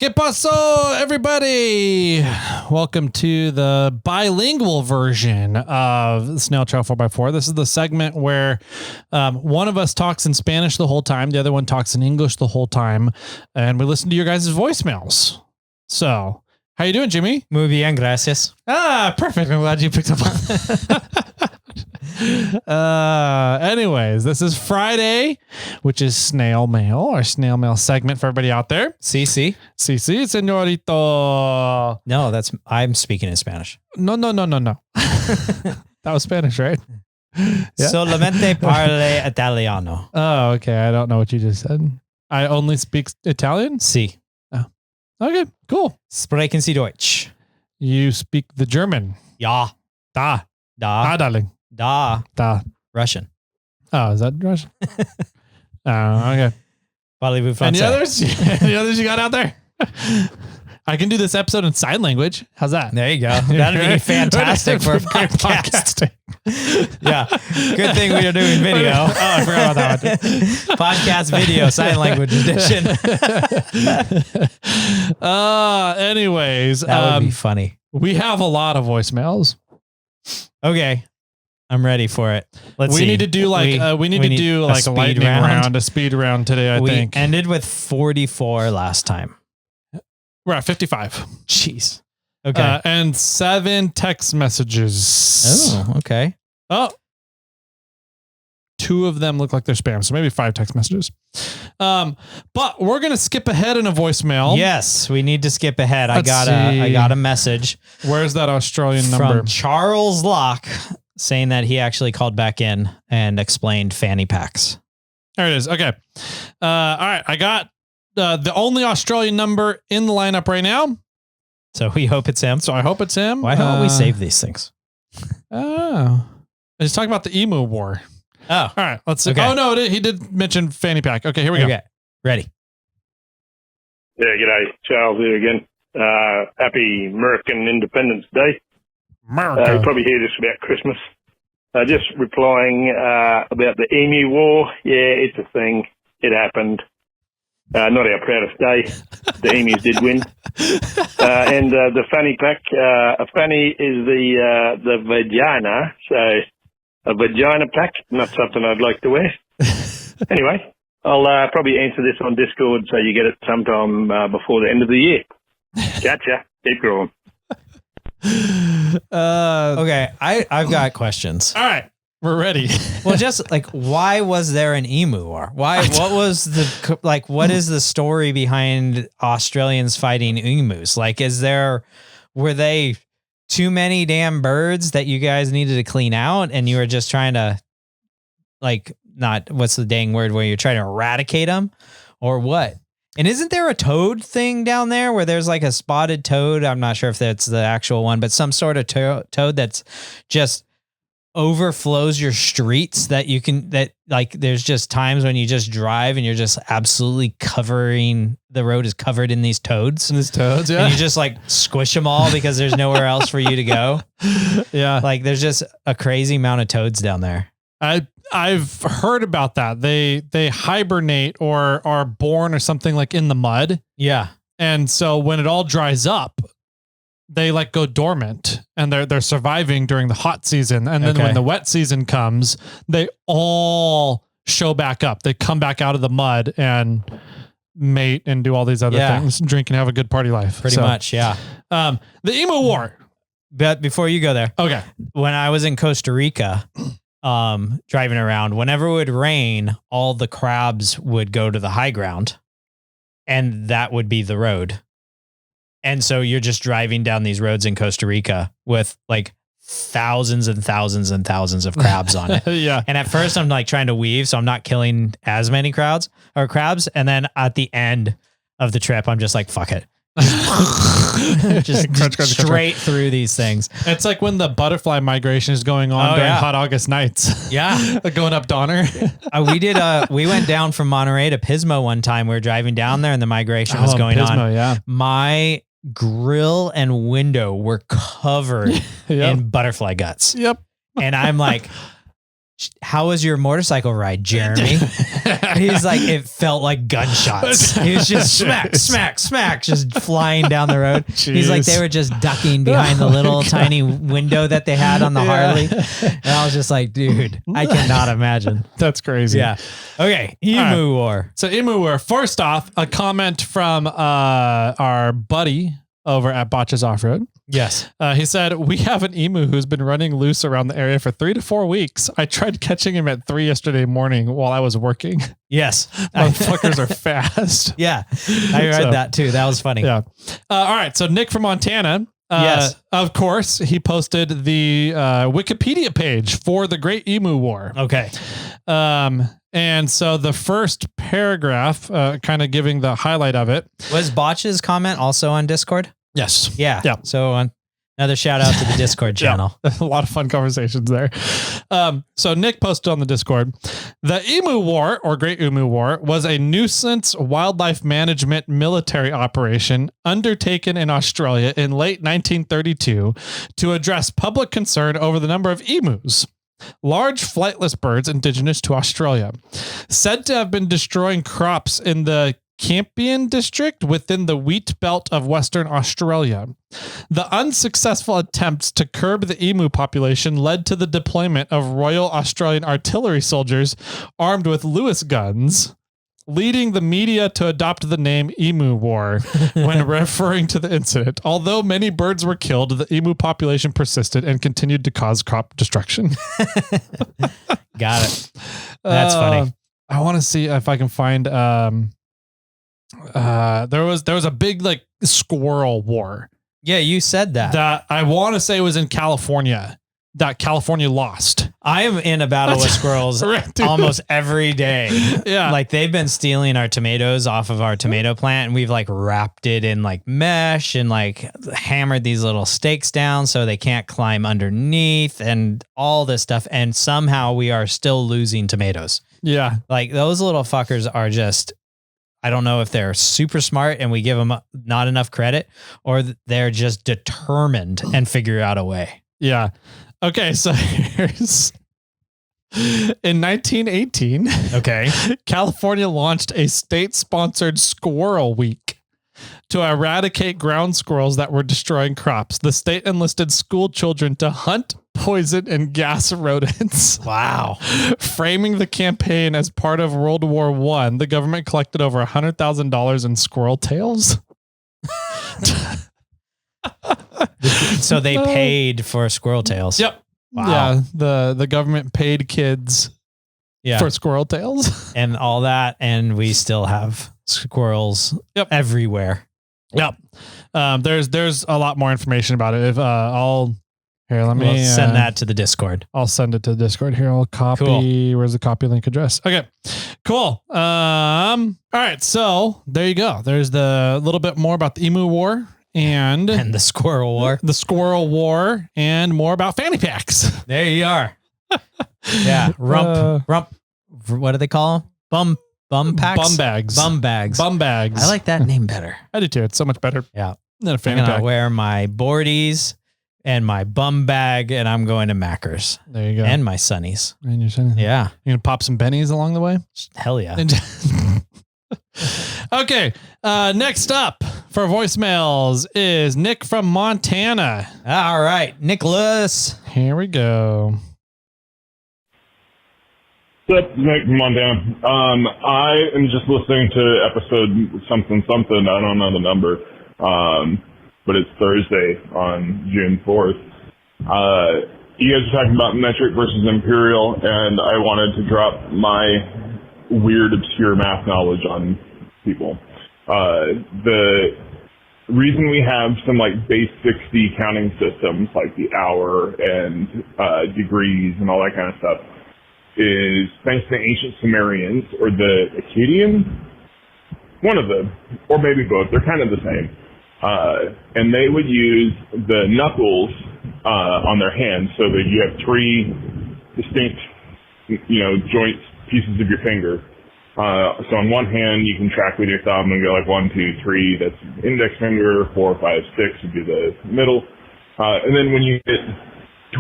¿Qué pasó, everybody? Welcome to the bilingual version of Snail Trail 4x4. This is the segment where one of us talks in Spanish the whole time, the other one talks in English the whole time, and we listen to your guys' voicemails. So, how you doing, Jimmy? Muy bien, gracias. Perfect. I'm glad you picked up on anyways, this is Friday, which is Snail Mail, our Snail Mail segment for everybody out there. Sí. Señorito. No, I'm speaking in Spanish. No. That was Spanish, right? Yeah. Solamente parle italiano. Oh, okay. I don't know what you just said. I only speak Italian? Sí. Oh. Okay, cool. Sprechen Sie Deutsch? You speak the German? Ja. Da, darling. Da. Russian. Oh, is that Russian? Okay. Parlez-vous français? Any others you got out there? I can do this episode in sign language. How's that? There you go. That'd be fantastic for a podcast. Yeah. Good thing we are doing video. Oh, I forgot about that one. Podcast video, sign language edition. Anyways. That would be funny. We have a lot of voicemails. Okay. I'm ready for it. Let's see. We need to do like a lightning round, a speed round today, I think. We ended with 44 last time. We're at 55. Jeez. Okay. And 7 text messages. Oh, okay. Oh. 2 of them look like they're spam, so maybe 5 text messages. But we're gonna skip ahead in a voicemail. Yes, we need to skip ahead. I got a message. Where's that Australian number? From Charles Loch, saying that he actually called back in and explained fanny packs. There it is. Okay. All right. I got the only Australian number in the lineup right now. So we hope it's him. So I hope it's him. Why don't we save these things? Oh. I was talking about the Emu War. Oh. All right. Let's see. Okay. Oh, no. He did mention fanny pack. Okay. Here we go. Okay. Ready. Yeah, g'day. Charles here again. Happy American Independence Day. America. You probably hear this about Christmas. Just replying about the Emu War. Yeah, it's a thing. It happened. Not our proudest day. The emus did win. And the fanny pack. A fanny is the vagina. So a vagina pack, not something I'd like to wear. Anyway, I'll probably answer this on Discord so you get it sometime before the end of the year. Gotcha. Keep growing. Okay, I've got questions. All right, we're ready. Well, just like, why was there an emu war? What is the story behind Australians fighting emus? Like, were they too many damn birds that you guys needed to clean out, and you were just trying to, what's the dang word where you're trying to eradicate them, or what? And isn't there a toad thing down there where there's like a spotted toad? I'm not sure if that's the actual one, but some sort of toad that's just overflows your streets there's just times when you just drive and you're just absolutely the road is covered in these toads. Yeah. And you just like squish them all because there's nowhere else for you to go. Yeah. Like there's just a crazy amount of toads down there. I've heard about that. They hibernate or are born or something like in the mud. Yeah. And so when it all dries up, they like go dormant and they're surviving during the hot season. And then when the wet season comes, they all show back up. They come back out of the mud and mate and do all these other things, drink and have a good party life. Pretty much. Yeah. The Emu War. But before you go there. Okay. When I was in Costa Rica, driving around, whenever it would rain, all the crabs would go to the high ground and that would be the road. And so you're just driving down these roads in Costa Rica with like thousands and thousands and thousands of crabs on it. Yeah. And at first I'm like trying to weave, so I'm not killing as many crabs. And then at the end of the trip, I'm just like, fuck it. just straight through these things. It's like when the butterfly migration is going on during hot August nights. Yeah. Going up Donner. We went down from Monterey to Pismo one time. We were driving down there and the migration was going Pismo, on. Yeah. My grill and window were covered in butterfly guts. Yep. And I'm like, how was your motorcycle ride, Jeremy? He's like, it felt like gunshots. He was just smack, smack, smack, just flying down the road. Jeez. He's like, they were just ducking behind the little tiny window that they had on the Harley. And I was just like, dude, I cannot imagine. That's crazy. Yeah. Okay. Emu War. So Emu War. First off, a comment from our buddy over at Botches Off-Road. Yes. He said, we have an emu who's been running loose around the area for 3 to 4 weeks. I tried catching him at 3 yesterday morning while I was working. Yes. Motherfuckers are fast. Yeah. I read that too. That was funny. Yeah. All right. So Nick from Montana. Yes. Of course, he posted the Wikipedia page for the Great Emu War. Okay. And so the first paragraph, kind of giving the highlight of it. Was Botch's comment also on Discord? Yes. Yeah. Yeah. So another shout out to the Discord channel. Yeah. A lot of fun conversations there. So Nick posted on the Discord, the Emu War or Great Emu War was a nuisance wildlife management military operation undertaken in Australia in late 1932 to address public concern over the number of emus, large flightless birds indigenous to Australia, said to have been destroying crops in the Campion district within the wheat belt of Western Australia. The unsuccessful attempts to curb the emu population led to the deployment of Royal Australian Artillery soldiers armed with Lewis guns, leading the media to adopt the name Emu War when referring to the incident. Although many birds were killed, the emu population persisted and continued to cause crop destruction. Got it. That's funny. I want to see if I can find there was a big like squirrel war Yeah, you said that. I want to say was in California that California lost. I am in a battle with squirrels Right, dude. almost every day. Yeah. Like they've been stealing our tomatoes off of our tomato plant, and we've like wrapped it in like mesh and like hammered these little stakes down so they can't climb underneath and all this stuff. And somehow we are still losing tomatoes. Yeah. Like those little fuckers are just, I don't know if they're super smart and we give them not enough credit, or they're just determined and figure out a way. Yeah. Okay. So here's in 1918. Okay. California launched a state-sponsored squirrel week to eradicate ground squirrels that were destroying crops. The state enlisted school children to hunt, poison, and gas rodents. Wow. Framing the campaign as part of World War I, the government collected over $100,000 in squirrel tails. So they paid for squirrel tails. Yep. Wow. Yeah. The government paid kids for squirrel tails and all that. And we still have squirrels everywhere. Yep. There's a lot more information about it. If let me send that to the Discord. I'll send it to the Discord here. I'll copy. Cool. Where's the copy link address? Okay, cool. All right. So there you go. There's the little bit more about the Emu War and the Squirrel War, and more about fanny packs. There you are. Yeah. Rump. What do they call them? Bum packs? Bum bags. Bum bags. Bum bags. I like that name better. I do too. It's so much better. Yeah. Than a fanny I'm gonna pack. wear my boardies and my bum bag, and I'm going to Macca's. There you go. And my Sunnies. And your Sunnies. Yeah. You're gonna pop some bennies along the way? Hell yeah. Okay. Next up for voicemails is Nick from Montana. All right. Nicholas. Here we go. What's up, Nick from Montana? I am just listening to episode something. I don't know the number. But it's Thursday on June 4th. You guys are talking about Metric versus Imperial, and I wanted to drop my weird, obscure math knowledge on people. The reason we have some like base 60 counting systems, like the hour and degrees and all that kind of stuff, is thanks to the ancient Sumerians or the Akkadians. One of them, or maybe both. They're kind of the same. And they would use the knuckles on their hands so that you have three distinct, joints, pieces of your finger. So on one hand, you can track with your thumb and go like 1, 2, 3. That's index finger. 4, 5, 6 would be the middle. And then when you hit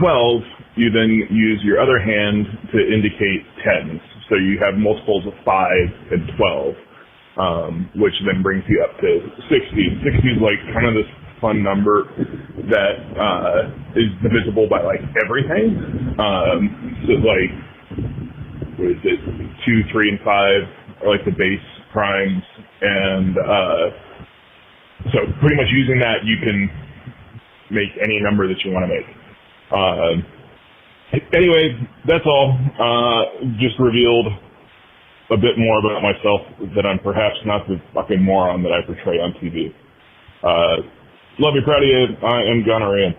12, you then use your other hand to indicate tens. So you have multiples of 5 and 12, which then brings you up to 60. 60 is like kind of this fun number that is divisible by like everything. So like, what is it? 2, 3, and 5 are like the base primes, and so pretty much using that, you can make any number that you want to make. Anyway, that's all. Just revealed a bit more about myself, that I'm perhaps not the fucking moron that I portray on TV. Love you, proud of you. I am gonorrhea.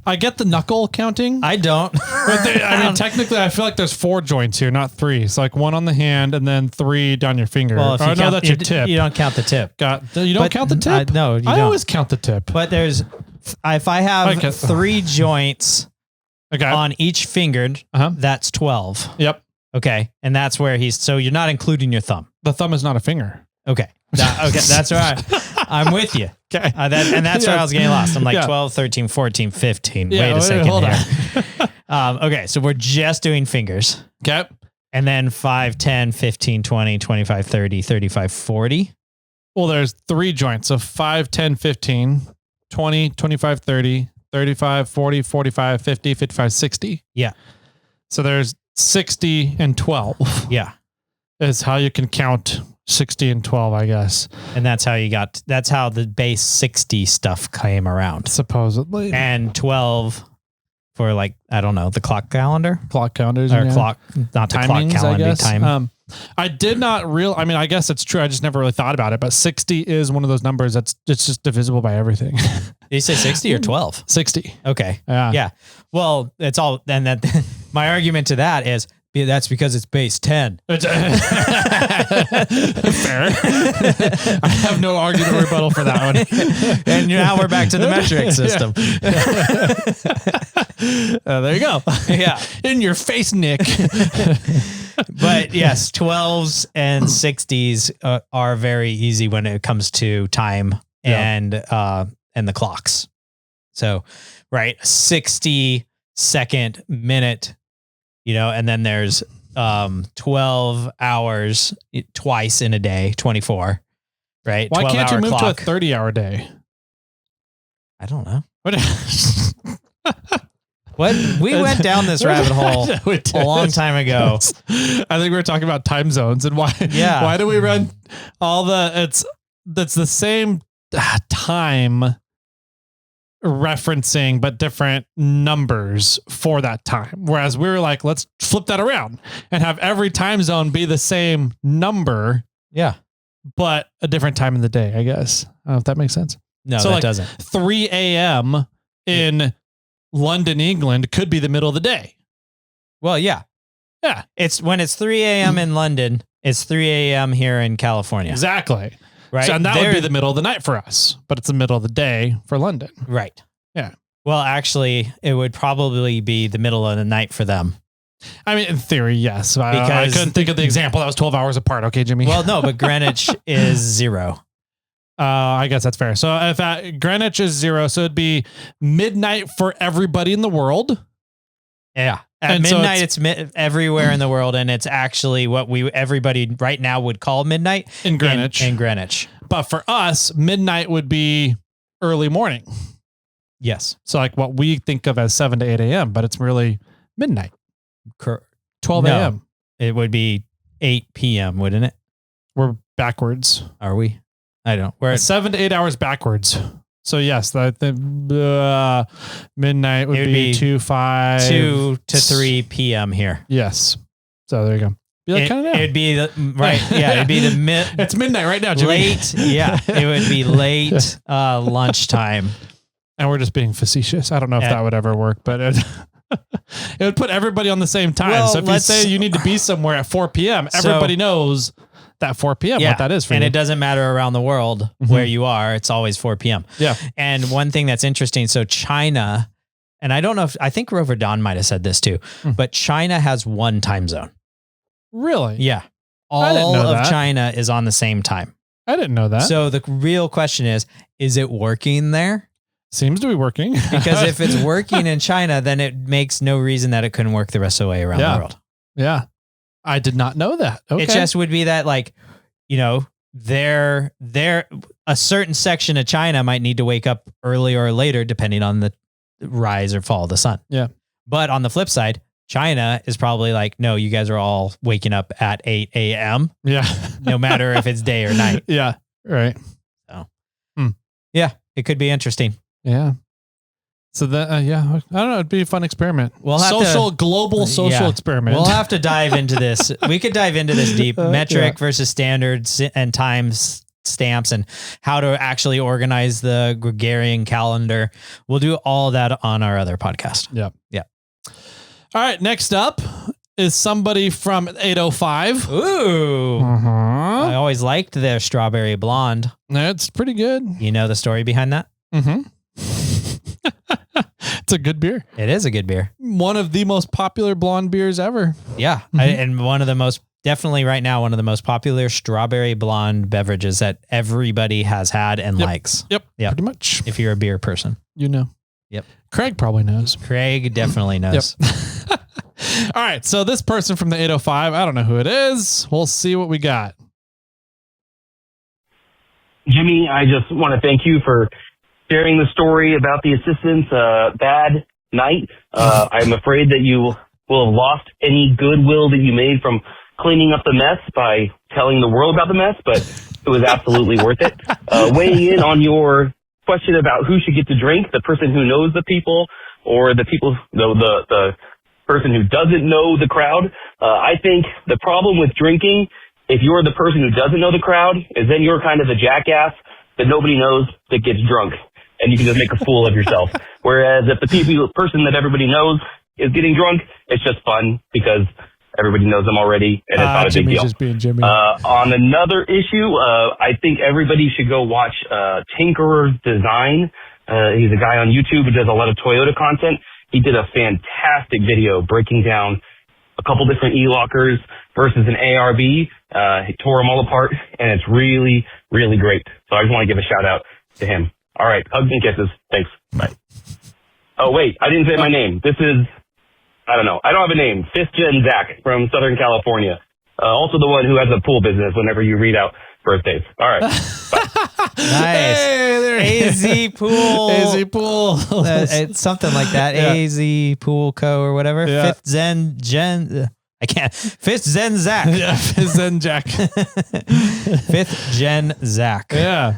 I get the knuckle counting. I don't. But I mean, technically, I feel like there's 4 joints here, not 3. It's like 1 on the hand and then 3 down your finger. Well, if you count, that's your tip. You don't count the tip. You don't count the tip? No, you I don't. always count the tip. But if I have 3 joints on each finger, that's 12. Yep. Okay. And that's where so you're not including your thumb. The thumb is not a finger. Okay. Okay. That's right. I'm with you. Okay. That's where I was getting lost. I'm like 12, 13, 14, 15. Wait a second. Hold on. Okay. So we're just doing fingers. Okay. And then 5, 10, 15, 20, 25, 30, 35, 40. Well, there's 3 joints. So 5, 10, 15, 20, 25, 30, 35, 40, 45, 50, 55, 60. Yeah. So there's 60 and 12. Yeah. Is how you can count 60 and 12, I guess. And that's how the base 60 stuff came around. Supposedly. And 12 for like, I don't know, the clock calendar? Clock calendars. Or clock, not the clock calendar. I guess. I did not I mean, I guess it's true. I just never really thought about it, but 60 is one of those numbers it's just divisible by everything. Did you say 60 or 12? 60. Okay. Yeah. Well, it's all, and that my argument to that is, that's because it's base 10. Fair. I have no argument or rebuttal for that one. And now we're back to the metric system. There you go. Yeah. In your face, Nick. But yes, 12s and 60s are very easy when it comes to time and the clocks. So, right, 60-second minute, and then there's 12 hours twice in a day, 24, right? Why can't you move clock. to a 30-hour day? I don't know. What? We went down this rabbit hole a long time ago. I think we were talking about time zones and why. Yeah. Why do we run all that's the same time referencing but different numbers for that time? Whereas we were like, let's flip that around and have every time zone be the same number. Yeah. But a different time in the day, I guess. I don't know if that makes sense. No, so that doesn't. 3 a.m. in London, England could be the middle of the day. Well, yeah. Yeah. It's when it's 3 a.m. in London, it's 3 a.m. here in California. Exactly. Right. So, and that would be the middle of the night for us, but it's the middle of the day for London. Right. Yeah. Well, actually, it would probably be the middle of the night for them. I mean, in theory, yes. I couldn't think of the example that was 12 hours apart. Okay, Jimmy. Well, no, but Greenwich is 0. I guess that's fair. So if Greenwich is 0, so it'd be midnight for everybody in the world. Yeah. At midnight, it's everywhere in the world, and it's actually what everybody right now would call midnight in Greenwich. In Greenwich. But for us, midnight would be early morning. Yes. So like what we think of as 7 to 8 a.m., but it's really midnight. 12 a.m. It would be 8 p.m., wouldn't it? We're backwards. Are we? I don't. We're 7 to 8 hours backwards. So yes, the midnight would be 2 to 3 p.m. here. Yes. So there you go. Be like kind of it'd be right. Yeah, it'd be the It's midnight right now, Jimmy. Late. Yeah, it would be late lunchtime. And we're just being facetious. I don't know if that would ever work, but it would put everybody on the same time. Well, so if you say you need to be somewhere at 4 p.m., everybody knows that 4 p.m. what that is for you. And it doesn't matter around the world where you are. It's always 4 p.m. Yeah. And one thing that's interesting. So China, and I don't know I think Rover Don might have said this too, but China has one time zone. Really? Yeah. All of China is on the same time. I didn't know that. So the real question is it working there? Seems to be working. Because if it's working in China, then it makes no reason that it couldn't work the rest of the way around the world. Yeah. I did not know that. Okay. It just would be that, like, you know, a certain section of China might need to wake up early or later, depending on the rise or fall of the sun. Yeah. But on the flip side, China is probably like, no, you guys are all waking up at 8 a.m. Yeah. No matter if it's day or night. Yeah. Right. So, yeah, it could be interesting. Yeah. So that, I don't know. It'd be a fun experiment. We'll have global social experiment. We'll have to dive into this. We could dive into this deep metric versus standards and times stamps and how to actually organize the Gregorian calendar. We'll do all that on our other podcast. Yeah. Yeah. All right. Next up is somebody from 805. Ooh. I always liked their strawberry blonde. That's pretty good. You know the story behind that? Mm-hmm. It's a good beer. It is a good beer. One of the most popular blonde beers ever. Yeah. And one of the most, definitely right now, one of the most popular strawberry blonde beverages that everybody has had and likes. Yep. Pretty much. If you're a beer person. You know. Yep. Craig probably knows. Craig definitely knows. Yep. All right. So this person from the 805, I don't know who it is. We'll see what we got. Jimmy, I just want to thank you for sharing the story about the assistant's bad night. I'm afraid that you will have lost any goodwill that you made from cleaning up the mess by telling the world about the mess, but it was absolutely worth it. Weighing in on your question about who should get to drink, the person who knows the people or the people, the person who doesn't know the crowd. I think the problem with drinking, if you're the person who doesn't know the crowd, is then you're kind of the jackass that nobody knows that gets drunk. And you can just make a fool of yourself. Whereas if the person that everybody knows is getting drunk, it's just fun because everybody knows them already and it's not a big deal. Just being Jimmy. On another issue, I think everybody should go watch Tinkerer's Design. He's a guy on YouTube who does a lot of Toyota content. He did a fantastic video breaking down a couple different e-lockers versus an ARB. He tore them all apart, and it's really, really great. So I just want to give a shout out to him. All right. Hugs and kisses. Thanks. Bye. Oh, wait. I didn't say my name. This is, I don't know. I don't have a name. Gen Zac from Southern California. Also the one who has a pool business whenever you read out birthdays. All right. Nice. Hey, AZ Pool. AZ Pool. It's something like that. Yeah. AZ Pool Co. or whatever. Yeah. Fifth Gen Zac. Yeah, Zen Jack. Fifth Gen Zac. Yeah.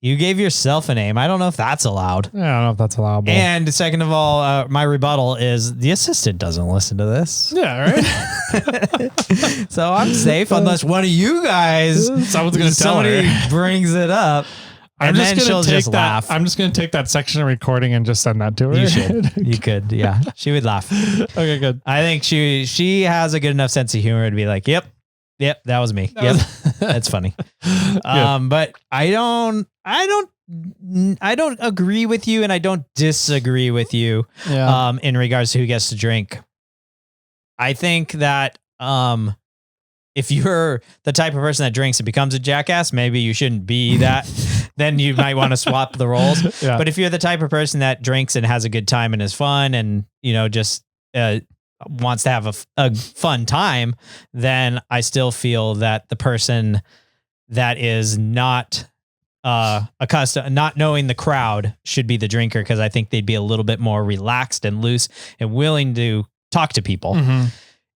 You gave yourself a name. I don't know if that's allowed. I don't know if that's allowable. And second of all, my rebuttal is the assistant doesn't listen to this. Yeah, right? So I'm safe unless one of you guys, Someone's going to tell somebody her. brings it up. And then she'll just laugh. I'm just going to take that section of recording and just send that to her. You should. You could. Yeah. She would laugh. Okay, good. I think she has a good enough sense of humor to be like, yep, that was me. Yep. That's funny. But I don't agree with you and I don't disagree with you in regards to who gets to drink. I think that if you're the type of person that drinks and becomes a jackass, maybe you shouldn't be that. Then you might want to swap the roles. Yeah. But if you're the type of person that drinks and has a good time and is fun and, just wants to have a fun time, then I still feel that the person that is not accustomed, not knowing the crowd should be the drinker, because I think they'd be a little bit more relaxed and loose and willing to talk to people. Mm-hmm.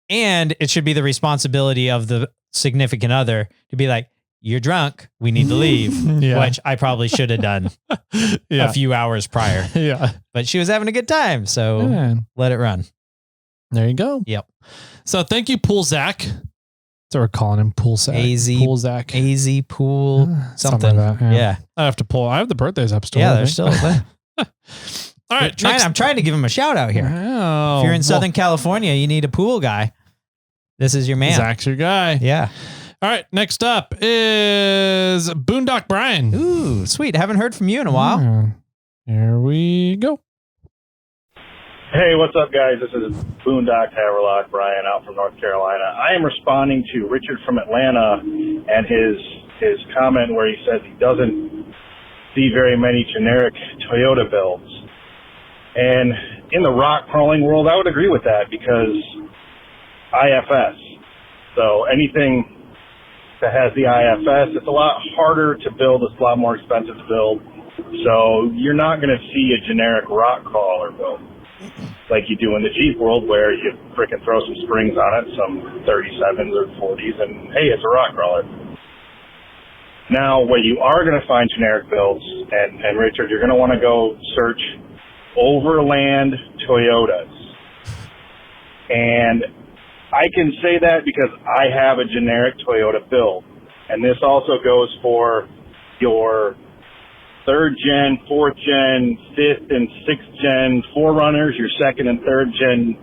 And it should be the responsibility of the significant other to be like, you're drunk, we need to leave, which I probably should have done a few hours prior. Yeah. But she was having a good time, so let it run. There you go. Yep. So thank you, Pool Zac. So we're calling him Pool Zac. AZ Pool Zac. AZ Pool something. Like that, yeah. I have to pull. I have the birthdays up still. Yeah, they're still there. All right. I'm trying to give him a shout out here. Oh, if you're in Southern California, you need a pool guy. This is your man. Zac's your guy. Yeah. All right. Next up is Boondock Brian. Ooh, sweet. Haven't heard from you in a while. Here we go. Hey, what's up, guys? This is Boondock Haverlock Brian out from North Carolina. I am responding to Richard from Atlanta and his comment where he says he doesn't see very many generic Toyota builds. And in the rock crawling world, I would agree with that because IFS. So anything that has the IFS, it's a lot harder to build. It's a lot more expensive to build. So you're not going to see a generic rock crawler build like you do in the Jeep world where you frickin' throw some springs on it, some 37s or 40s, and hey, it's a rock crawler. Now, what you are going to find generic builds, and Richard, you're going to want to go search overland Toyotas. And I can say that because I have a generic Toyota build. And this also goes for your 3rd gen, 4th gen, 5th and 6th gen 4Runners, your 2nd and 3rd gen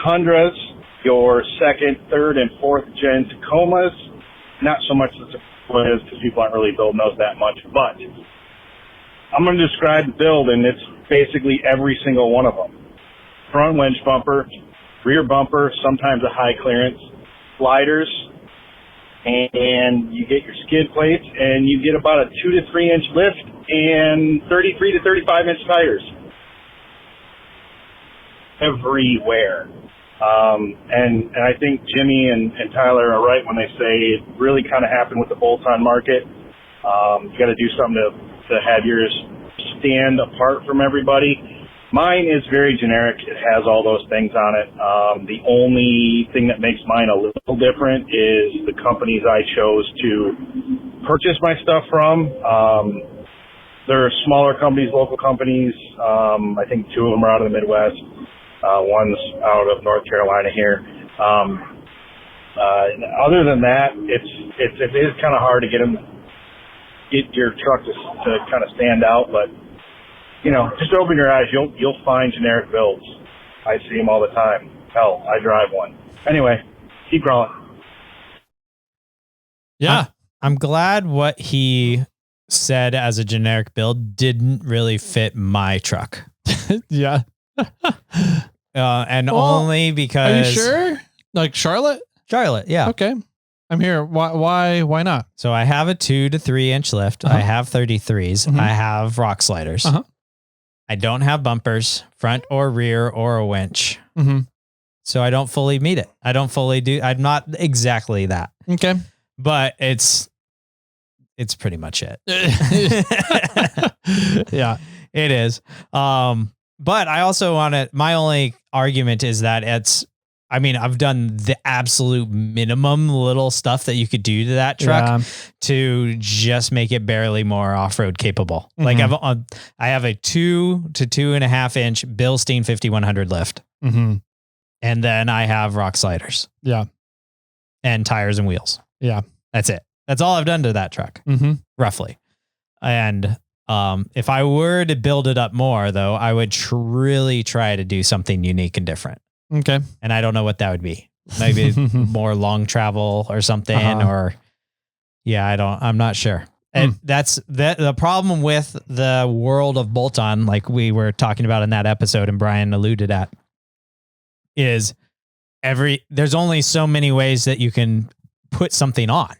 Tundras, your 2nd, 3rd and 4th gen Tacomas. Not so much the Tacomas because people aren't really building those that much, but I'm going to describe the build, and it's basically every single one of them. Front winch bumper, rear bumper, sometimes a high clearance, sliders, and you get your skid plates, and you get about a 2 to 3 inch lift and 33 to 35 inch tires everywhere. And I think Jimmy and Tyler are right when they say it really kind of happened with the bolt-on market. You got to do something to have yours stand apart from everybody. Mine is very generic. It has all those things on it. The only thing that makes mine a little different is the companies I chose to purchase my stuff from. They're smaller companies, local companies. I think 2 of them are out of the Midwest. One's out of North Carolina here. Other than that, it is kind of hard to get your truck to kind of stand out, but you know, just open your eyes. You'll find generic builds. I see them all the time. Hell, I drive one. Anyway, keep crawling. Yeah. I'm glad what he said as a generic build didn't really fit my truck. Yeah. And only because. Are you sure? Like Charlotte? Charlotte, yeah. Okay. I'm here. Why not? So I have a 2 to 3 inch lift. I have 33s. I have rock sliders. I don't have bumpers, front or rear or a winch. So I don't fully meet it. I'm not exactly that. Okay. But it's pretty much it. Yeah, it is. But I also my only argument is that I've done the absolute minimum little stuff that you could do to that truck to just make it barely more off-road capable. Like I have a 2 to 2.5 inch Bilstein 5100 lift. And then I have rock sliders. Yeah. And tires and wheels. Yeah. That's it. That's all I've done to that truck. Roughly. And if I were to build it up more though, I would really try to do something unique and different. Okay. And I don't know what that would be. Maybe more long travel or something, or I'm not sure. And that's the problem with the world of bolt-on, like we were talking about in that episode and Brian alluded at, is there's only so many ways that you can put something on.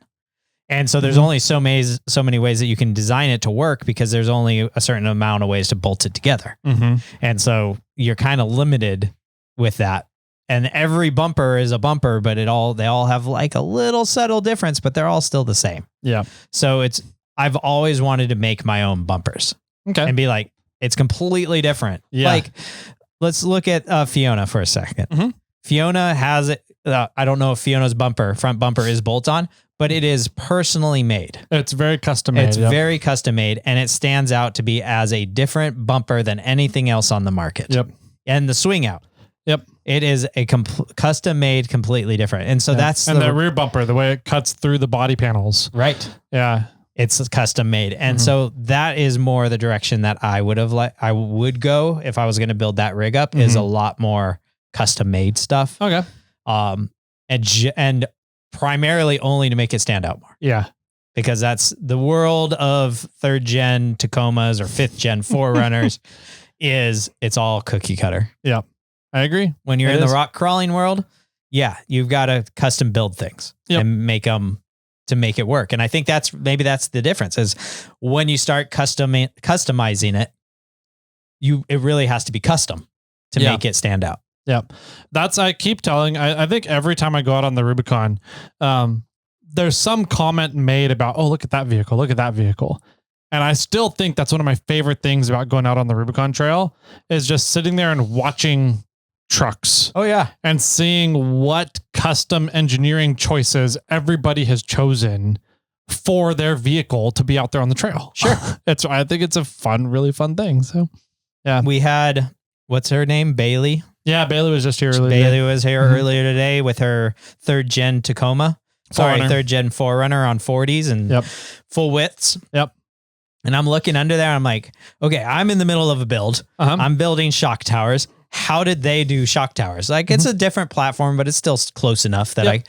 And so there's only so many ways that you can design it to work because there's only a certain amount of ways to bolt it together. And so you're kind of limited with that. And every bumper is a bumper, but they all have like a little subtle difference, but they're all still the same. Yeah. So I've always wanted to make my own bumpers. Okay. And be like, it's completely different. Yeah. Like, let's look at Fiona for a second. Fiona has it. I don't know if Fiona's front bumper is bolt-on, but it is personally made. It's very custom made. It's very custom made, and it stands out to be as a different bumper than anything else on the market. Yep. And the swing out. Yep. It is a custom made, completely different. And so that's the rear bumper, the way it cuts through the body panels. Right. Yeah. It's custom made. And so that is more the direction that I would go if I was going to build that rig up, is a lot more custom made stuff. Okay. And primarily only to make it stand out more. Yeah. Because that's the world of 3rd gen Tacomas or 5th gen 4Runners it's all cookie cutter. Yeah. I agree. When you're in the rock crawling world, you've got to custom build things and make them to make it work. And I think that's the difference is when you start customizing it, it really has to be custom to make it stand out. Yeah. I keep telling, I think every time I go out on the Rubicon, there's some comment made about, oh, look at that vehicle. Look at that vehicle. And I still think that's one of my favorite things about going out on the Rubicon Trail is just sitting there and watching trucks. Oh yeah. And seeing what custom engineering choices everybody has chosen for their vehicle to be out there on the trail. Sure. I think it's a really fun thing. So yeah. We had, what's her name? Bailey. Yeah. Bailey was just here earlier. Bailey was here earlier today with her 3rd gen Tacoma. Sorry, 3rd gen 4Runner on 40s and full widths. Yep. And I'm looking under there. I'm like, okay, I'm in the middle of a build. I'm building shock towers. How did they do shock towers? Like it's a different platform, but it's still close enough that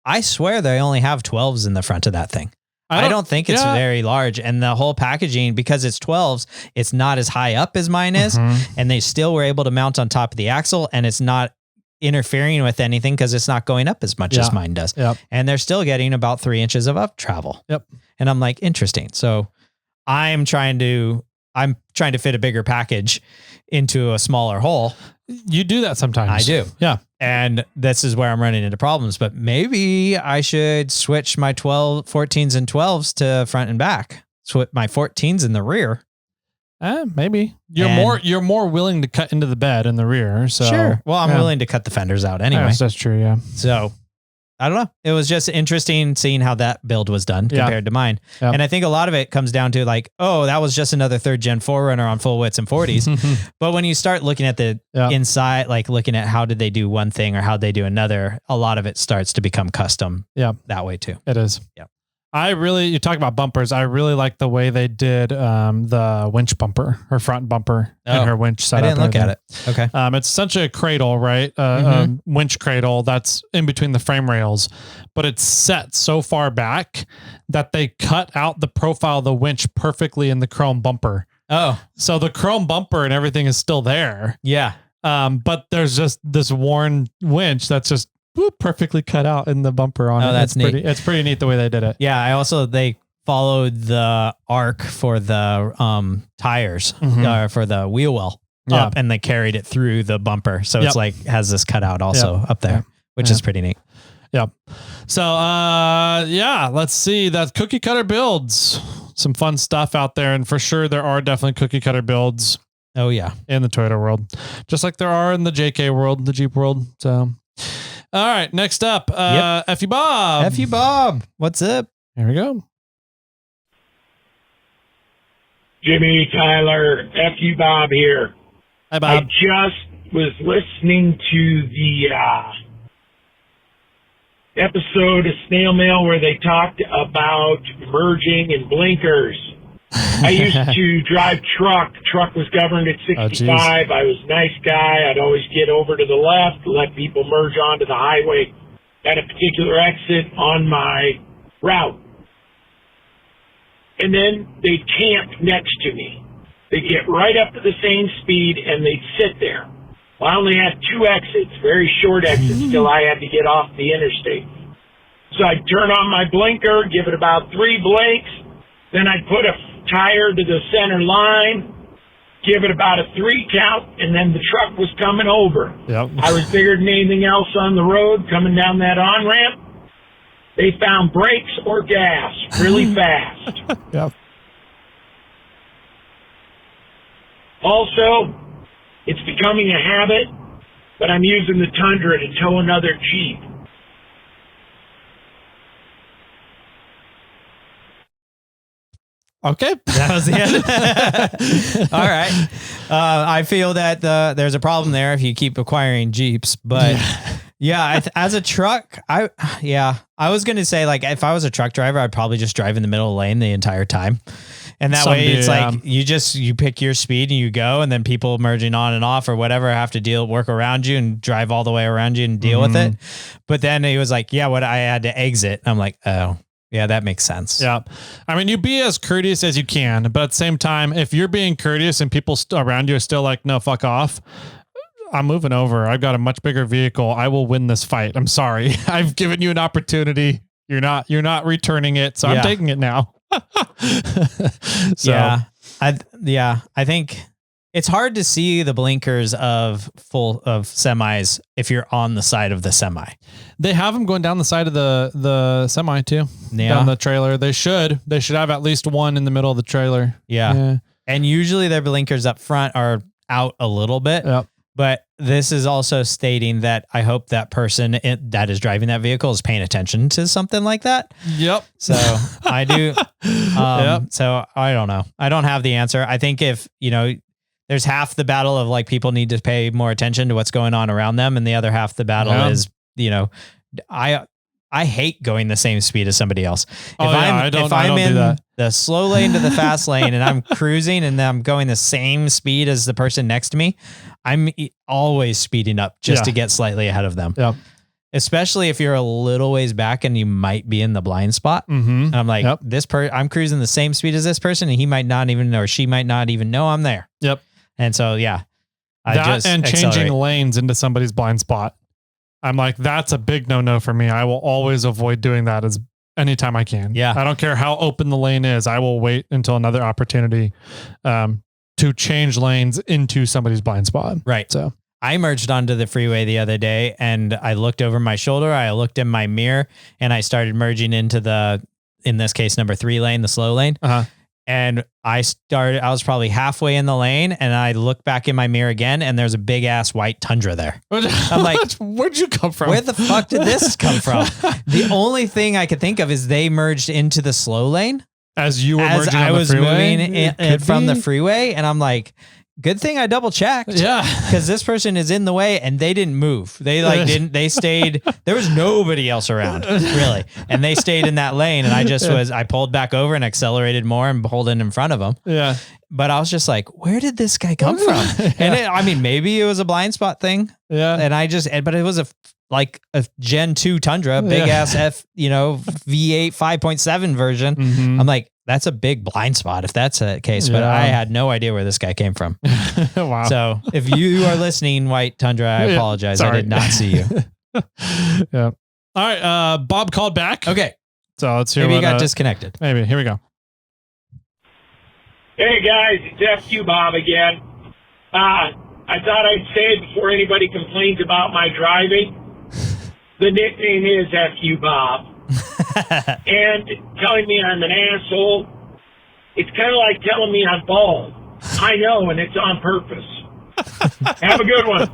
I swear they only have 12s in the front of that thing. I don't think it's very large. And the whole packaging, because it's 12s, it's not as high up as mine is. And they still were able to mount on top of the axle, and it's not interfering with anything because it's not going up as much as mine does. And they're still getting about 3 inches of up travel. And I'm like, interesting. So I'm trying to fit a bigger package into a smaller hole. You do that sometimes. I do. Yeah. And this is where I'm running into problems, but maybe I should switch my 14s and 12s to front and back. Switch my 14s in the rear. Maybe you're more willing to cut into the bed in the rear. So sure. Well, I'm willing to cut the fenders out anyway. That's true. Yeah. So I don't know. It was just interesting seeing how that build was done compared to mine. And I think a lot of it comes down to like, oh, that was just another 3rd gen 4Runner on full widths and 40s. But when you start looking at the inside, like looking at how did they do one thing or how they do another, a lot of it starts to become custom that way too. It is. Yeah. You talk about bumpers. I really like the way they did the winch bumper, her front bumper and her winch setup. I didn't look at it. Okay. It's essentially a cradle, right? Winch cradle that's in between the frame rails, but it's set so far back that they cut out the profile of the winch perfectly in the chrome bumper. Oh, so the chrome bumper and everything is still there. Yeah. But there's just this worn winch that's just perfectly cut out in the bumper on it. That's neat. It's pretty neat the way they did it. Yeah. They followed the arc for the tires for the wheel well up, and they carried it through the bumper. So it's like has this cutout also up there, which is pretty neat. Yep. So let's see. That's cookie cutter builds. Some fun stuff out there, and for sure there are definitely cookie cutter builds. Oh yeah, in the Toyota world, just like there are in the JK world, the Jeep world. So. All right, next up, F.U. Bob. F.U. Bob, what's up? Here we go. Jimmy, Tyler, F.U. Bob here. Hi, Bob. I just was listening to the episode of SnailMail where they talked about merging and blinkers. I used to drive truck. Truck was governed at 65. I was a nice guy. I'd always get over to the left, let people merge onto the highway at a particular exit on my route. And then they'd camp next to me. They'd get right up to the same speed and they'd sit there. Well, I only had 2 exits, very short exits, till I had to get off the interstate. So I'd turn on my blinker, give it about 3 blinks, then I'd put a tire to the center line, give it about a 3 count, and then the truck was coming over. I was bigger than anything else on the road coming down that on-ramp. They found brakes or gas really fast. Also, it's becoming a habit, but I'm using the Tundra to tow another Jeep. Okay. That was the end. All right. I feel that there's a problem there if you keep acquiring Jeeps, but as a truck, I was going to say, like, if I was a truck driver, I'd probably just drive in the middle of the lane the entire time. And that way it's like, you pick your speed and you go, and then people merging on and off or whatever have to work around you and drive all the way around you and deal with it. But then he was like, I had to exit. I'm like, oh. Yeah, that makes sense. Yeah. I mean, you be as courteous as you can, but at the same time, if you're being courteous and people around you are still like, no, fuck off, I'm moving over. I've got a much bigger vehicle. I will win this fight. I'm sorry. I've given you an opportunity. You're not returning it. So I'm Yeah. taking it now. So, I think it's hard to see the blinkers of semis if you're on the side of the semi. they have them going down the side of the semi too. Yeah. Down the trailer. They should have at least one in the middle of the trailer. Yeah. And usually their blinkers up front are out a little bit. Yep. But this is also stating that I hope that person that is driving that vehicle is paying attention to something like that. Yep. So I do. So I don't know. I don't have the answer. I think if, there's half the battle of like people need to pay more attention to what's going on around them. And the other half the battle is, I hate going the same speed as somebody else. If I'm in the slow lane to the fast lane and I'm cruising and I'm going the same speed as the person next to me, I'm always speeding up just to get slightly ahead of them. Yep. Especially if you're a little ways back and you might be in the blind spot. Mm-hmm. And I'm like, I'm cruising the same speed as this person and he might not even know, or she might not even know I'm there. Yep. And so, changing accelerate. lanes into somebody's blind spot. I'm like, that's a big no-no for me. I will always avoid doing that as anytime I can. Yeah. I don't care how open the lane is. I will wait until another opportunity to change lanes into somebody's blind spot. Right. So I merged onto the freeway the other day and I looked over my shoulder. I looked in my mirror and I started merging into in this case, number 3 lane, the slow lane. Uh-huh. And I was probably halfway in the lane and I looked back in my mirror again and there's a big ass white Tundra there. I'm like, where'd you come from? Where the fuck did this come from? The only thing I could think of is they merged into the slow lane as you were merging on I the was freeway? moving from the freeway. And I'm like, good thing I double checked. Yeah. Because this person is in the way and they didn't move. They stayed. There was nobody else around really. And they stayed in that lane. And I pulled back over and accelerated more and pulled in front of them. Yeah. But I was just like, where did this guy come from? And maybe it was a blind spot thing. Yeah. And but it was a Gen 2 Tundra, big ass V8 5.7 version. Mm-hmm. I'm like, that's a big blind spot if that's the case, but I had no idea where this guy came from. Wow. So if you are listening, White Tundra, I apologize. Sorry. I did not see you. Yeah. All right. Bob called back. Okay. So let's hear Maybe what he got disconnected. Maybe. Here we go. Hey guys, it's FQ Bob again. I thought I'd say it before anybody complains about my driving. The nickname is FQ Bob. And telling me I'm an asshole, it's kind of like telling me I'm bald. I know, and it's on purpose. Have a good one.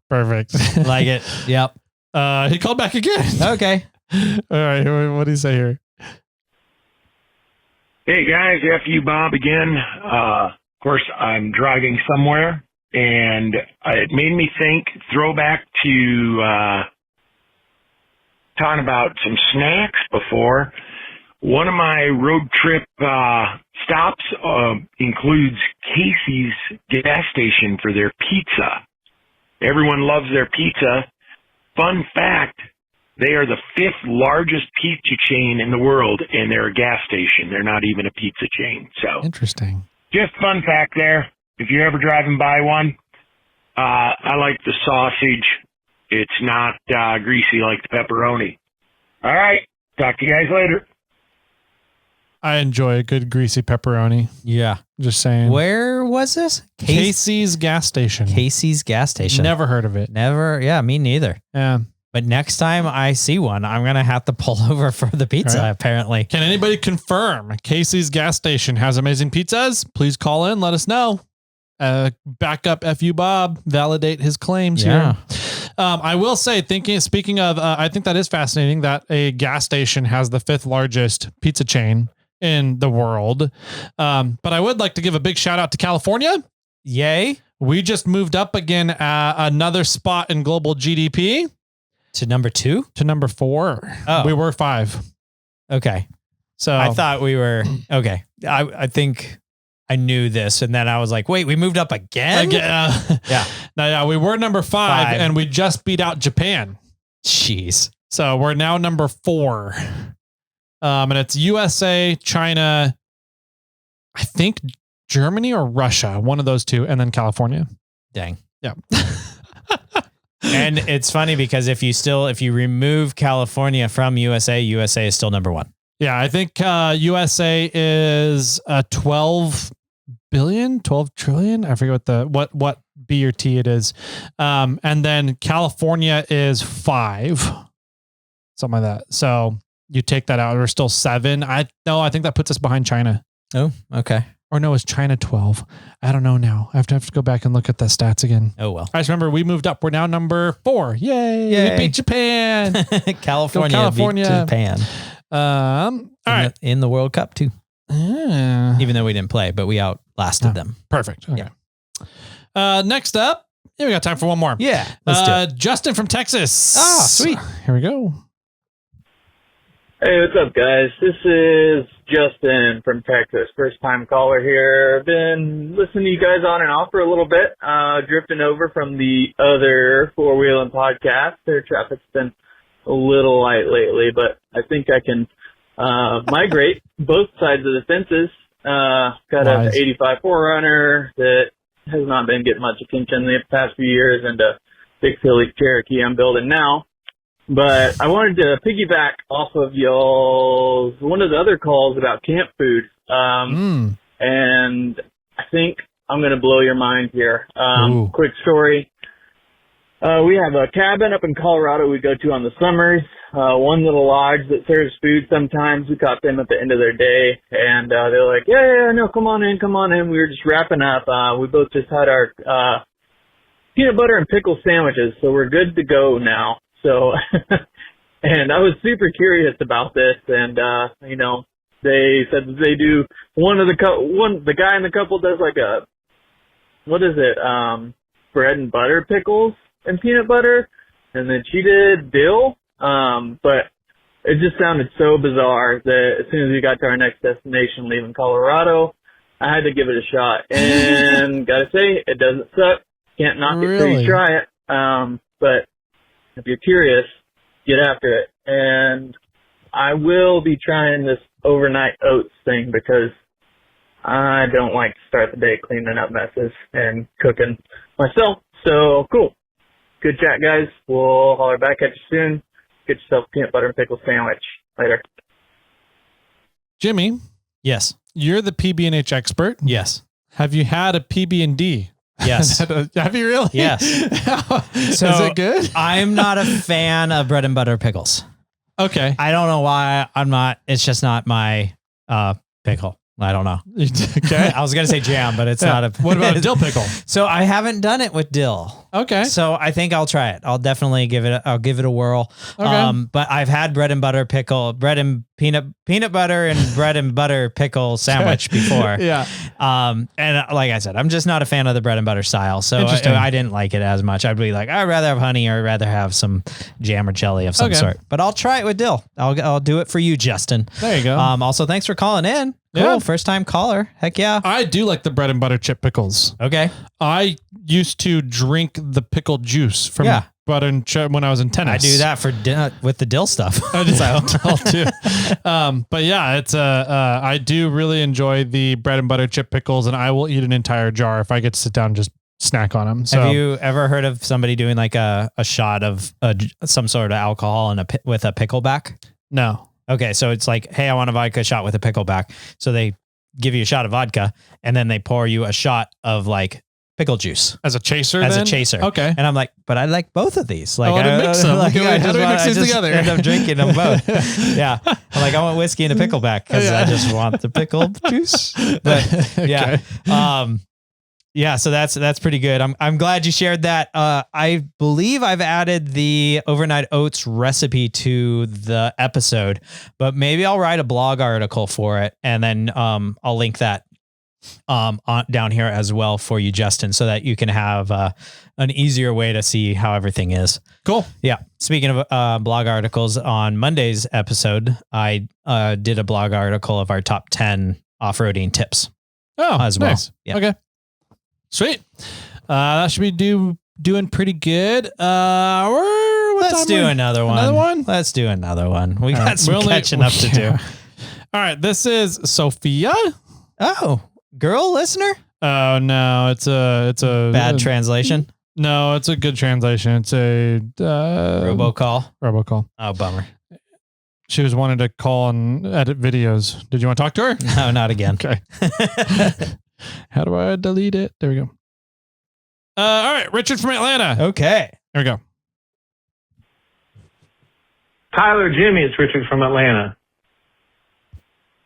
Perfect. Like it. Yep. He called back again. Okay. All right. What do you say here? Hey guys, FU Bob again. Of course, I'm driving somewhere, and it made me think, throwback to talking about some snacks before. One of my road trip stops includes Casey's gas station for their pizza. Everyone loves their pizza. Fun fact, they are the 5th largest pizza chain in the world, and they're a gas station. They're not even a pizza chain. So Interesting. just fun fact there. If you're ever driving by one, I like the sausage. It's not greasy like the pepperoni. All right. Talk to you guys later. I enjoy a good greasy pepperoni. Yeah. Just saying. Where was this? Casey's gas station. Casey's gas station. Never heard of it. Never. Yeah, me neither. Yeah. But next time I see one, I'm going to have to pull over for the pizza, Right. apparently. Can anybody confirm Casey's gas station has amazing pizzas? Please call in. Let us know. Back up FU Bob. Validate his claims here. I will say, speaking of, I think that is fascinating that a gas station has the 5th largest pizza chain in the world. But I would like to give a big shout out to California. Yay. We just moved up again, another spot in global GDP. To number 2? To number 4. Oh. We were 5. Okay. So I thought we were, okay. I think I knew this. And then I was like, wait, we moved up again? Yeah. No, we were number 5 and we just beat out Japan. Jeez. So we're now number 4. And it's USA, China, I think Germany or Russia, one of those two, and then California. Dang. Yeah. And it's funny because if you remove California from USA, USA is still number one. Yeah, I think USA is 12 billion, 12 trillion. I forget what B or T it is. And then California is 5, something like that. So you take that out, we're still 7. I think that puts us behind China. Oh, okay. Or no, it's China 12. I don't know now. I have to go back and look at the stats again. Oh, well. I just remember we moved up. We're now number 4. Yay. Yay. We beat Japan. California beat Japan. All right. In the World Cup too. Even though we didn't play, but we outlasted them. Perfect. Okay. Yeah. Next up, we got time for one more. Yeah. Let's do it. Justin from Texas. Ah, sweet. Here we go. Hey, what's up, guys? This is Justin from Texas. First time caller here. I've been listening to you guys on and off for a little bit, drifting over from the other four-wheeling podcast. Their traffic's been a little light lately, but I think I can migrate both sides of the fences. Got an 85 4Runner that has not been getting much attention in the past few years, and a big Philly Cherokee I'm building now. But I wanted to piggyback off of one of the other calls about camp food. And I think I'm going to blow your mind here. Quick story. We have a cabin up in Colorado we go to on the summers. One little lodge that serves food sometimes. We caught them at the end of their day, and they're like, yeah, no, come on in. We were just wrapping up. We both just had our peanut butter and pickle sandwiches, so we're good to go now. So, and I was super curious about this, and they said that they do the guy in the couple does like bread and butter pickles and peanut butter, and then she did dill, but it just sounded so bizarre that as soon as we got to our next destination, leaving Colorado, I had to give it a shot, and gotta say, it doesn't suck. Can't knock it till you try it. But if you're curious, get after it. And I will be trying this overnight oats thing because I don't like to start the day cleaning up messes and cooking myself. So cool. Good chat, guys. We'll holler back at you soon. Get yourself a peanut butter and pickle sandwich. Later. Jimmy. Yes. You're the PB&H expert. Yes. Have you had a PB&D? Yes. Have you really? Yes. So, is it good? I'm not a fan of bread and butter pickles. Okay. I don't know why I'm not. It's just not my pickle. I don't know. Okay. I was going to say jam, but it's not a. What about a dill pickle? So I haven't done it with dill. Okay. So I think I'll try it. I'll definitely give it a whirl. Okay. But I've had bread and butter peanut butter and bread and butter pickle sandwich before. Yeah. And like I said, I'm just not a fan of the bread and butter style. So I didn't like it as much. I'd be like, I'd rather have honey, or I'd rather have some jam or jelly of some sort. But I'll try it with dill. I'll do it for you, Justin. There you go. Also, thanks for calling in. Cool. Yeah. First time caller. Heck yeah. I do like the bread and butter chip pickles. Okay. I used to drink the pickle juice from butter and chip when I was in tennis. I do that for with the dill stuff. I'll do. But yeah, it's I do really enjoy the bread and butter chip pickles, and I will eat an entire jar if I get to sit down and just snack on them. So, have you ever heard of somebody doing like a shot of some sort of alcohol with a pickleback? No. Okay, so it's like, hey, I want a vodka shot with a pickleback. So they give you a shot of vodka, and then they pour you a shot of like pickle juice as a chaser. Okay, and I'm like, but I like both of these. Like, I want to mix them. Like, how do we mix these together? End up drinking them both. Yeah, I'm like, I want whiskey and a pickleback because I just want the pickle juice. But yeah, yeah, so that's pretty good. I'm glad you shared that. I believe I've added the overnight oats recipe to the episode, but maybe I'll write a blog article for it, and then I'll link that down here as well for you, Justin, so that you can have an easier way to see how everything is. Cool. Yeah. Speaking of blog articles, on Monday's episode, I did a blog article of our top 10 off-roading tips. Oh, as well. Nice. Yeah. Okay. Sweet. That should be doing pretty good. Let's do another one. Another one? Let's do another one. We got some catching up to do. All right. This is Sophia. Oh, girl listener? Oh no, it's a bad translation. No, it's a good translation. It's a Robocall. Robocall. Oh, bummer. She was wanting to call and edit videos. Did you want to talk to her? No, not again. Okay. How do I delete it? There we go. All right, Richard from Atlanta. Okay. There we go. Tyler, Jimmy, it's Richard from Atlanta.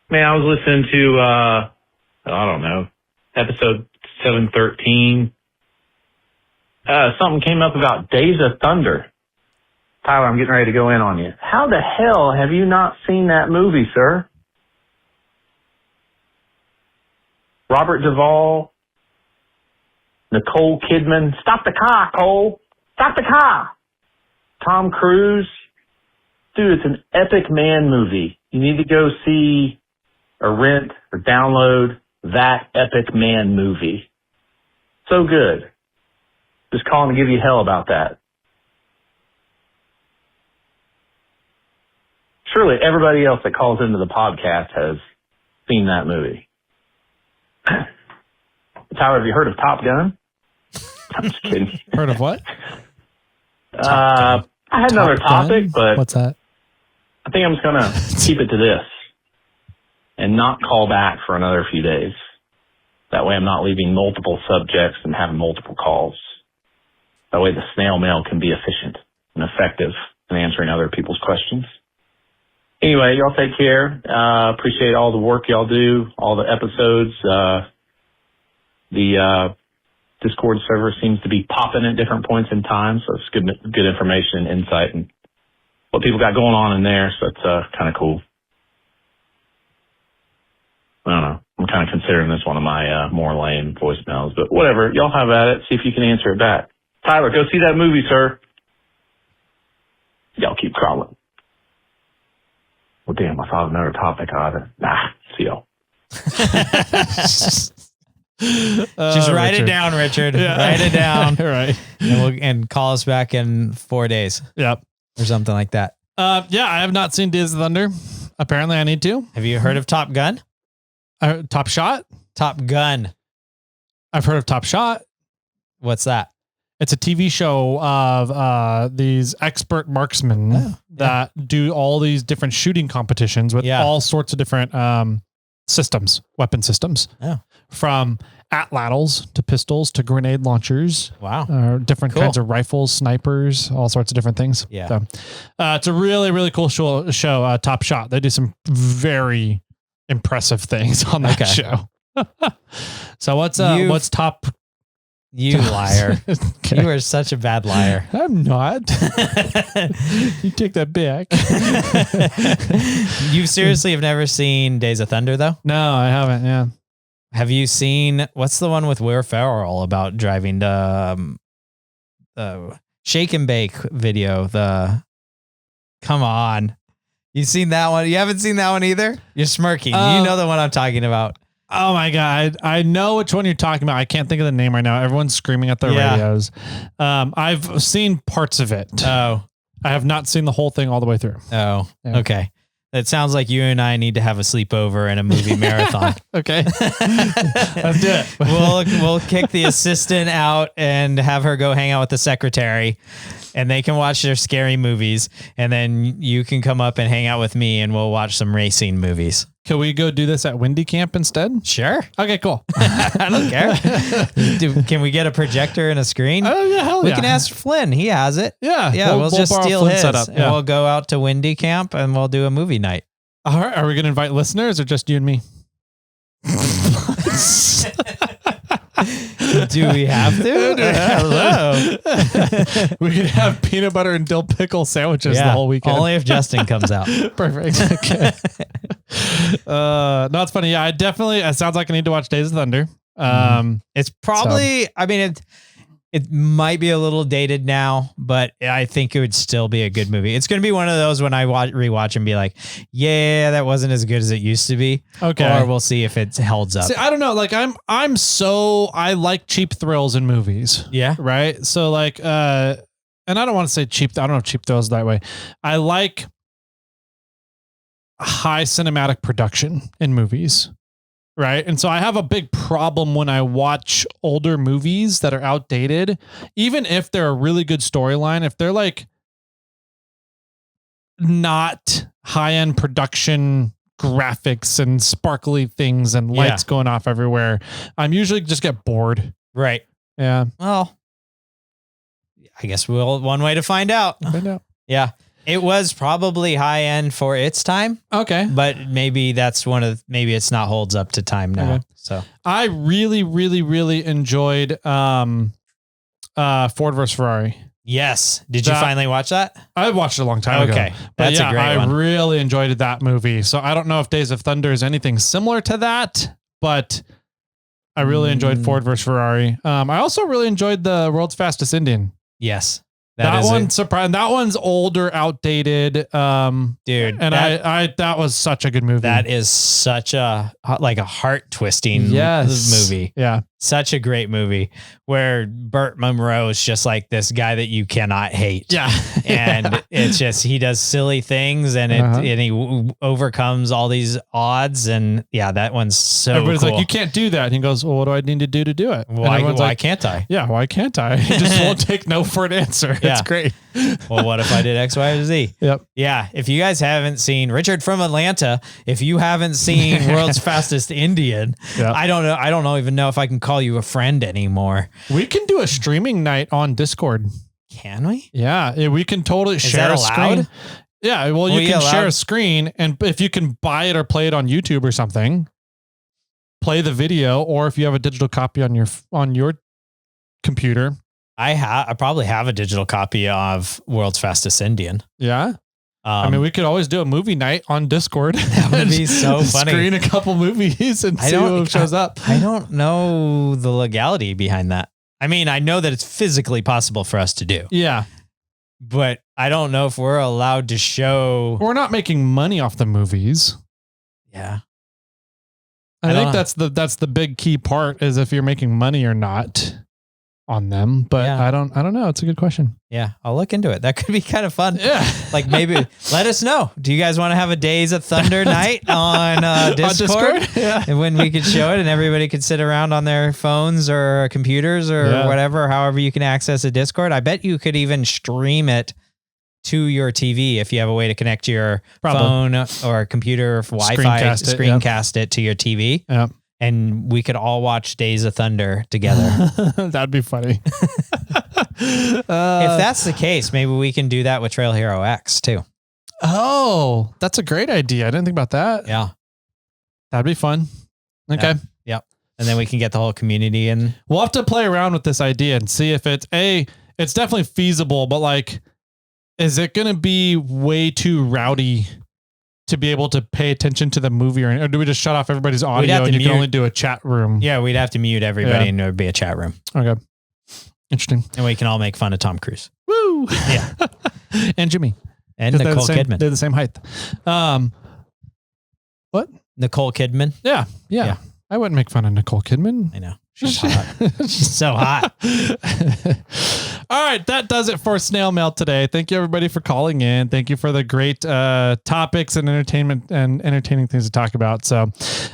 Man, I was listening to, I don't know, episode 713. Something came up about Days of Thunder. Tyler, I'm getting ready to go in on you. How the hell have you not seen that movie, sir? Robert Duvall, Nicole Kidman. Stop the car, Cole. Stop the car. Tom Cruise. Dude, it's an epic man movie. You need to go see or rent or download That Epic Man movie. So good. Just calling to give you hell about that. Surely everybody else that calls into the podcast has seen that movie. Tyler, have you heard of Top Gun? I'm just kidding. Heard of what? I had another topic, but what's that? I think I'm just going to keep it to this and not call back for another few days. That way I'm not leaving multiple subjects and having multiple calls. That way the snail mail can be efficient and effective in answering other people's questions. Anyway, y'all take care. Appreciate all the work y'all do, all the episodes. The Discord server seems to be popping at different points in time, so it's good information and insight and what people got going on in there, so it's kind of cool. I don't know. I'm kind of considering this one of my more lame voicemails, but whatever. Y'all have at it. See if you can answer it back. Tyler, go see that movie, sir. Y'all keep crawling. Well, damn, I thought of another topic. See y'all. Just write it down, Richard. Yeah. Write it down. Right. And call us back in 4 days. Yep. Or something like that. Yeah, I have not seen Days of Thunder. Apparently I need to. Have you heard of Top Gun? Top Shot? Top Gun. I've heard of Top Shot. What's that? It's a TV show of these expert marksmen that do all these different shooting competitions with all sorts of different systems, weapon systems. Oh. From atlatls to pistols to grenade launchers. Wow. Different kinds of rifles, snipers, all sorts of different things. Yeah. So, it's a really, really cool show, Top Shot. They do some very impressive things on that show. So what's top? You liar. Okay. You are such a bad liar. I'm not. You take that back. You seriously have never seen Days of Thunder, though? No, I haven't. Yeah. Have you seen, what's the one with Will Ferrell about driving the Shake and Bake video? Come on. You seen that one? You haven't seen that one either? You're smirking. You know the one I'm talking about. Oh my God. I know which one you're talking about. I can't think of the name right now. Everyone's screaming at their radios. I've seen parts of it. Oh. I have not seen the whole thing all the way through. Oh, Yeah. okay. It sounds like you and I need to have a sleepover and a movie marathon. Okay. Let's do it. We'll kick the assistant out and have her go hang out with the secretary, and they can watch their scary movies, and then you can come up and hang out with me and we'll watch some racing movies. Can we go do this at Windy Camp instead? Sure. Okay, cool. I don't care. Can we get a projector and a screen? Oh yeah, hell We can ask Flynn. He has it. Yeah. Yeah, we'll just borrow steal Flynn's his. setup. And Yeah. we'll go out to Windy Camp and we'll do a movie night. All right. Are we going to invite listeners or just you and me? Do we have to? Hello. We could have peanut butter and dill pickle sandwiches the whole weekend. Only if Justin comes out. Perfect. Okay. No, it's funny. Yeah, it sounds like I need to watch Days of Thunder. It's probably, I mean, it might be a little dated now, but I think it would still be a good movie. It's going to be one of those when I rewatch and be like, yeah, that wasn't as good as it used to be. Okay. Or we'll see if it holds up. See, I don't know. Like I like cheap thrills in movies. Yeah. Right. So like, and I don't want to say cheap. I don't know if cheap thrills that way. I like high cinematic production in movies. Right. And so I have a big problem when I watch older movies that are outdated, even if they're a really good storyline, if they're like not high end production graphics and sparkly things and lights going off everywhere, I'm usually just get bored. Right. Yeah. Well, I guess one way to find out. Yeah. It was probably high end for its time. Okay. But maybe maybe it's not holds up to time now. Okay. So I really, really, really enjoyed Ford versus Ferrari. Yes. Did you finally watch that? I watched it a long time ago. Okay. But That's a great one. I really enjoyed that movie. So I don't know if Days of Thunder is anything similar to that, but I really enjoyed Ford versus Ferrari. I also really enjoyed the World's Fastest Indian. Yes. That one's surprising. That one's older, outdated. Dude. And that was such a good movie. That is such a heart twisting movie. Yeah. Such a great movie where Burt Munro is just like this guy that you cannot hate. Yeah. And it's just, he does silly things and he overcomes all these odds. And yeah, that one's so everybody's cool. like, you can't do that. And he goes, well, what do I need to do it? Why can't I? Yeah. Why can't I? He just won't take no for an answer. Yeah. It's great. Well, what if I did X, Y, or Z? Yep. Yeah. If you guys haven't seen Richard from Atlanta, if you haven't seen World's Fastest Indian, I don't know. I don't even know if I can call you a friend anymore. We can do a streaming night on Discord. Can we? Yeah. We can totally share a screen. Yeah. Well, you can share a screen, and if you can buy it or play it on YouTube or something, play the video, or if you have a digital copy on your computer. I probably have a digital copy of World's Fastest Indian. Yeah. I mean, we could always do a movie night on Discord. That would be so funny. Screen a couple movies and see who shows up. I don't know the legality behind that. I mean, I know that it's physically possible for us to do. Yeah. But I don't know if we're allowed to show. We're not making money off the movies. Yeah. I think that's the big key part, is if you're making money or not on them. But I don't know. It's a good question. Yeah, I'll look into it. That could be kind of fun. Yeah. Like maybe let us know. Do you guys want to have a Days of Thunder night on Discord? Yeah. And when we could show it and everybody could sit around on their phones or computers or whatever, however you can access a Discord. I bet you could even stream it to your TV if you have a way to connect your phone or computer or Wi-Fi, screencast it to your TV. Yeah. And we could all watch Days of Thunder together. That'd be funny. If that's the case, maybe we can do that with Trail Hero X too. Oh, that's a great idea. I didn't think about that. Yeah. That'd be fun. Okay. Yep. And then we can get the whole community in. We'll have to play around with this idea and see if it's definitely feasible, but like, is it going to be way too rowdy to be able to pay attention to the movie, or do we just shut off everybody's audio and you can only do a chat room? Yeah, we'd have to mute everybody and there would be a chat room. Okay. Interesting. And we can all make fun of Tom Cruise. Woo! Yeah. And Jimmy. And Nicole Kidman. They're the same height. What? Nicole Kidman? Yeah. I wouldn't make fun of Nicole Kidman. I know. She's hot. She's so hot. All right. That does it for Snail Mail today. Thank you, everybody, for calling in. Thank you for the great topics and entertainment and entertaining things to talk about. So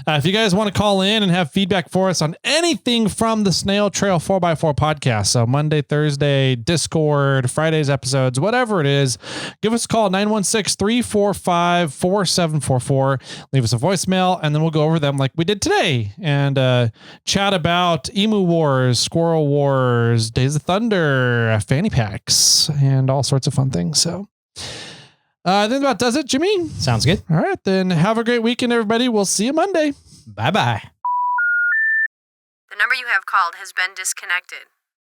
if you guys want to call in and have feedback for us on anything from the Snail Trail 4x4 podcast, so Monday, Thursday, Discord, Friday's episodes, whatever it is, give us a call, 916-345-4744. Leave us a voicemail, and then we'll go over them like we did today and chat about Emu Wars, Squirrel Wars, Days of Thunder, fanny packs, and all sorts of fun things. So I think that does it, Jimmy. Sounds good. All right, then have a great weekend, everybody. We'll see you Monday. Bye-bye. The number you have called has been disconnected.